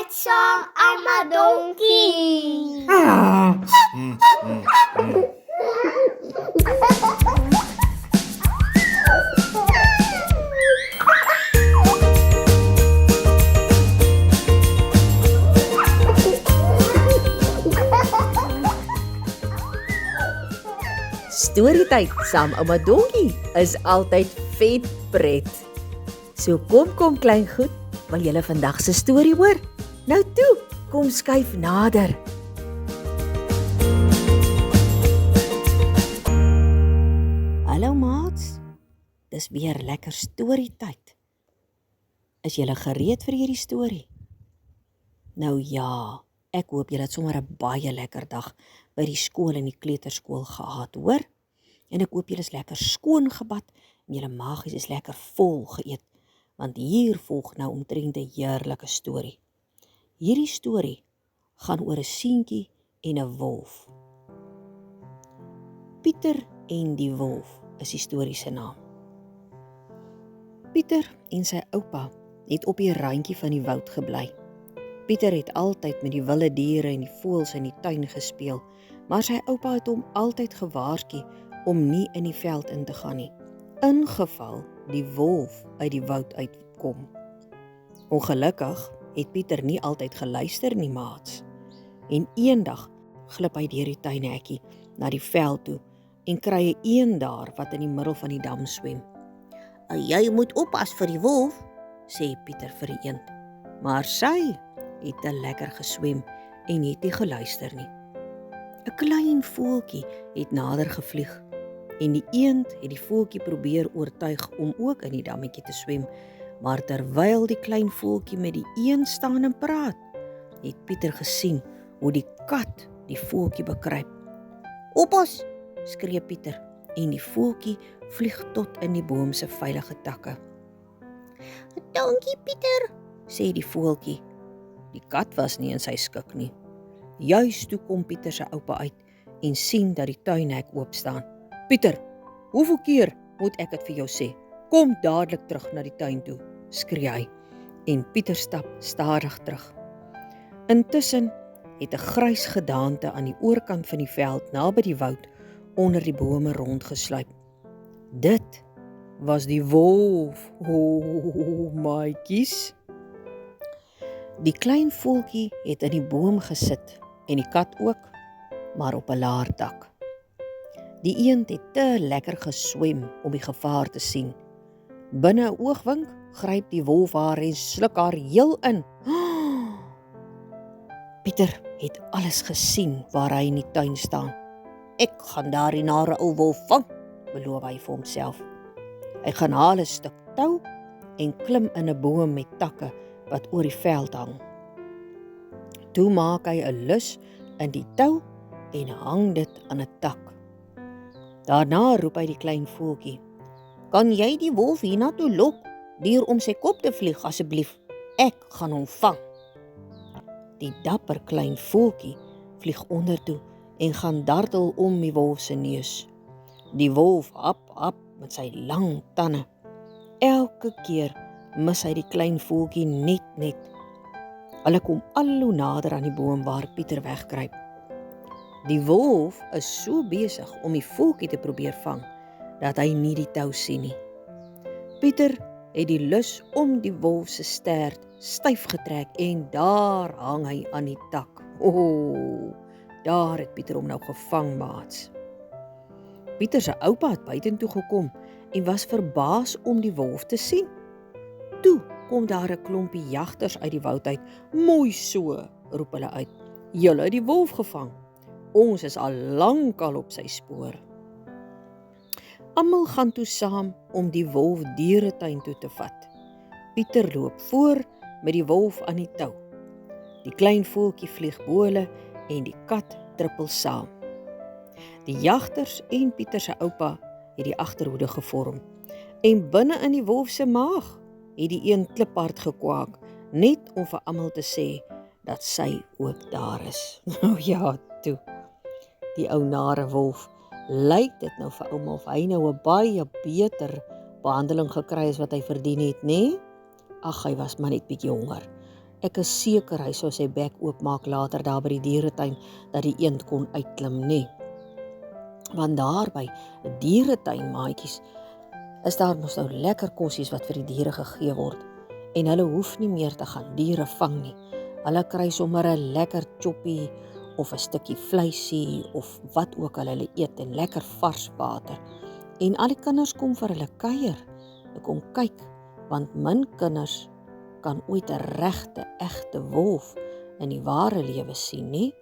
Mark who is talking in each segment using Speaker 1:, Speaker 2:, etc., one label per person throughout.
Speaker 1: tight song, I'm a donkey.
Speaker 2: Storytyd saam ouma Donkie is altyd vet pret. So kom klein goed, wil julle vandag se storie hoor? Nou toe, kom skuif nader. Hallo maats, dis weer lekker storytyd. Is julle gereed vir hierdie storie? Nou ja, ek hoop julle het sommer 'n baie lekker dag by die skool en die kleuterskool gehad, hoor? En ek hoop julle is lekker skoon gebad en julle maagies is lekker vol geëet, want hier volg nou omtrent 'n heerlike storie. Hierdie storie gaan oor 'n seentjie en 'n wolf. Pieter en die wolf is die storie se naam. Pieter en sy oupa het op die randjie van die woud gebly. Pieter het altyd met die wilde diere en die voëls in die tuin gespeel, maar sy oupa het hom altyd gewaarsku om nie in die veld in te gaan nie, in geval die wolf uit die woud uitkom. Ongelukkig het Pieter nie altyd geluister nie, maats. En eendag glip hy deur die tuinhekkie na die veld toe en kry 'n eend daar wat in die middel van die dam swem. "Jy moet oppas vir die wolf," sê Pieter vir die eend. Maar sy het te lekker geswem en het nie geluister nie. 'n Klein voeltjie het nader gevlieg en die eend het die voeltjie probeer oortuig om ook in die dammetjie te swem, maar terwyl die klein voeltjie met die eend staan en praat, het Pieter gesien hoe die kat die voeltjie bekruip. "Oppas!" skree Pieter en die voeltjie vlieg tot in die boom se veilige takke. "Dankie Pieter," sê die voeltjie. Die kat was nie in sy skik nie. Juist toe kom Pieter se oupa uit en sien dat die tuinhek oop staan. "Pieter, hoeveel keer moet ek dit vir jou sê? Kom dadelik terug na die tuin toe," skree hy. En Pieter stap stadig terug. Intussen het 'n grys gedaante aan die oorkant van die veld naby die woud onder die bome rondgesluip. Dit was die wolf. O, maatjies. Die klein voeltjie het in die boom gesit en die kat ook, maar op 'n laer dak. Die eend het te lekker geswem om die gevaar te sien. Binne 'n oogwink gryp die wolf haar en sluk haar heel in. Pieter het alles gesien waar hy in die tuin staan. "Ek gaan daardie nare ou wolf vang," beloof hy vir homself. Hy gaan haal 'n stuk tou en klim in 'n boom met takke wat oor die veld hang. Toe maak hy 'n lus in die tou en hang dit aan 'n tak. Daarna roep hy die klein voeltjie. "Kan jy die wolf hiernatoe lok deur om sy kop te vlieg asseblief? Ek gaan hom vang." Die dapper klein voeltjie vlieg ondertoe en gaan dartel om die wolf se neus. Die wolf hap met sy lang tande. Elke keer mis hy die klein voeltjie net. Hulle kom al hoe nader aan die boom waar Pieter wegkruip. Die wolf is so besig om die voeltjie te probeer vang, dat hy nie die tou sien nie. Pieter het die lus om die wolf se stert styf getrek en daar hang hy aan die tak. Daar het Pieter hom nou gevang, maats. Pieter se oupa het buitentoe gekom en was verbaas om die wolf te sien. Toe kom daar 'n klompie jagters uit die woud uit. "Mooi so," roep hulle uit. "Julle het die wolf gevang. Ons is al lankal op sy spoor." Almal gaan toe saam om die wolf dieretuin toe te vat. Pieter loop voor met die wolf aan die tou. Die klein voeltjie vlieg bo hulle en die kat trippel saam. Die jagters en Pieter se oupa het die agterhoede gevorm. En binne in die wolf se maag het die een kliphard gekwaak, net om vir almal te sê dat sy ook daar is. Nou ja, toe. Die ou nare wolf, lyk dit nou vir ouma of hy nou 'n baie beter behandeling gekry is wat hy verdien het, nê? Ag, hy was maar net bietjie honger. Ek is seker hy sou sy bek oopmaak later daar by die dieretuin dat die eend kon uitklim nie. Want daar by 'n dieretuin, maatjies, is daar mos nou lekker kossies wat vir die diere gegee word. En hulle hoef nie meer te gaan diere vang nie. Hulle kry sommer 'n lekker choppie of 'n stukkie vleisie of wat ook al hulle eet en lekker vars water. En al die kinders kom vir hulle kuier. Hulle kom kyk, want min kinders kan ooit 'n regte, egte wolf in die ware lewe sien nie.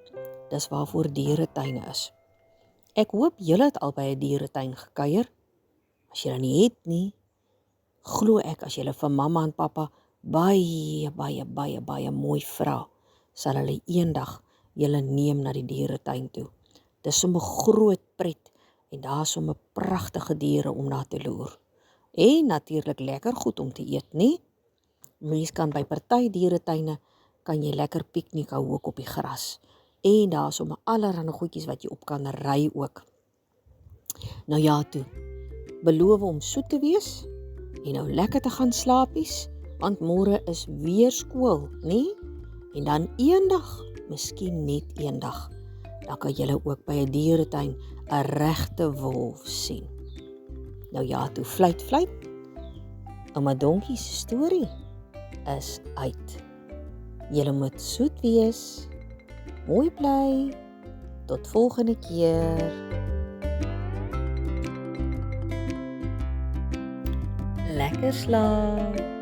Speaker 2: Dis waarvoor dieretuine is. Ek hoop julle het al by 'n dieretuin gekuier. As julle nie het nie, glo ek as julle vir mamma en pappa baie mooi vra, sal hulle eendag julle neem na die dieretuin toe. Dis sommer groot pret en daar is sommer pragtige diere om na te loer. En natuurlik lekker goed om te eet, nie? Mens kan by party dieretuine kan jy lekker piknik hou ook op die gras. En daar is sommer allerlei goedjies wat jy op kan ry ook. Nou ja toe, beloof om soet te wees en nou lekker te gaan slaapies, want môre is weer skool, nie? En dan eendag, miskien net eendag, dan kan julle ook by 'n dieretuin 'n regte wolf sien. Nou ja toe, fluit, ouma Donkie se storie is uit. Julle moet soet wees, mooi bly, tot volgende keer. Lekker slaap.